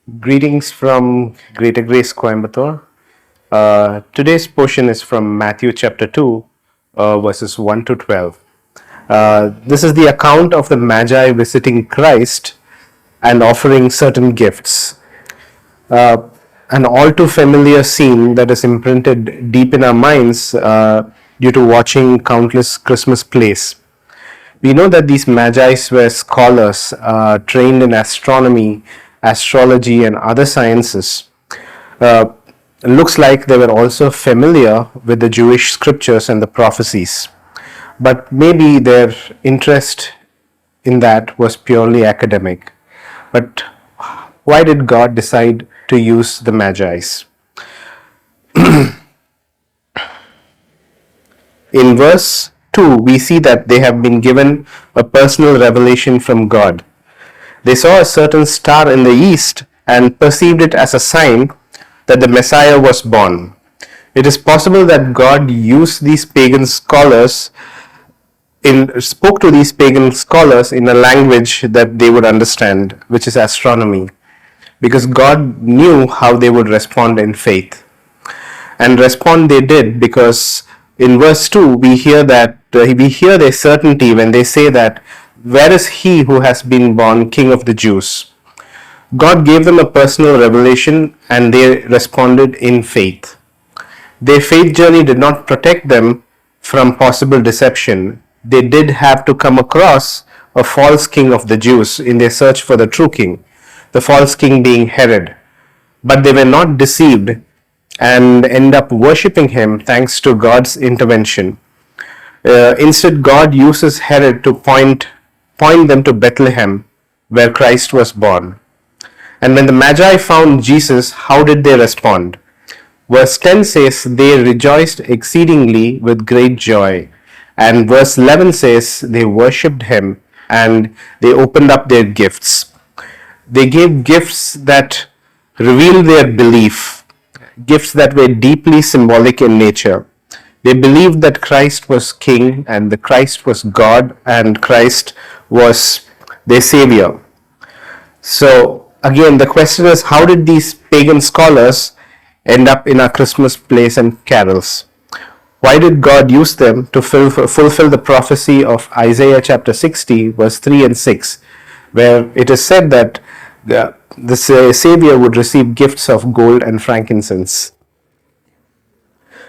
Greetings from Greater Grace Coimbatore. Today's portion is from Matthew chapter 2, verses 1 to 12. This is the account of the Magi visiting Christ and offering certain gifts. An all too familiar scene that is imprinted deep in our minds due to watching countless Christmas plays. We know that these Magi were scholars trained in astronomy, astrology, and other sciences. Looks like they were also familiar with the Jewish scriptures and the prophecies. But maybe their interest in that was purely academic. But why did God decide to use the Magi? In verse 2, we see that they have been given a personal revelation from God. They saw a certain star in the east and perceived it as a sign that the Messiah was born. It is possible that God used these pagan scholars spoke to these pagan scholars in a language that they would understand, which is astronomy, because God knew how they would respond in faith. And respond they did, because in verse 2 we hear their certainty when they say that, "Where is he who has been born King of the Jews?" God gave them a personal revelation and they responded in faith. Their faith journey did not protect them from possible deception. They did have to come across a false king of the Jews in their search for the true king, the false king being Herod. But they were not deceived and end up worshipping him thanks to God's intervention. Instead, God uses Herod to point them to Bethlehem, where Christ was born. And when the Magi found Jesus, how did they respond? Verse 10 says, "They rejoiced exceedingly with great joy." And verse 11 says, "They worshipped him and they opened up their gifts." They gave gifts that revealed their belief, gifts that were deeply symbolic in nature. They believed that Christ was king and the Christ was God and Christ was their savior. So again, the question is, how did these pagan scholars end up in our Christmas plays and carols? Why did God use them to fulfill the prophecy of Isaiah chapter 60, verse 3 and 6, where it is said that the Savior would receive gifts of gold and frankincense?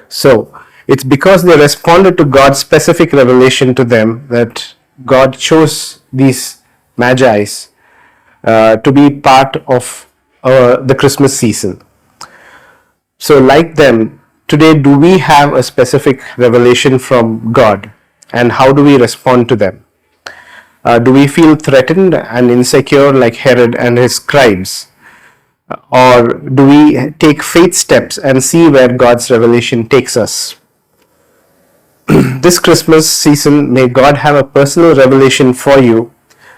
So it's because they responded to God's specific revelation to them that God chose these Magi to be part of the Christmas season. So like them, today do we have a specific revelation from God, and how do we respond to them? Do we feel threatened and insecure like Herod and his scribes? Or do we take faith steps and see where God's revelation takes us? This Christmas season, may God have a personal revelation for you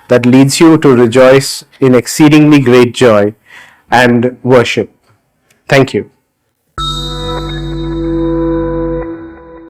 that leads you to rejoice in exceedingly great joy and worship. Thank you.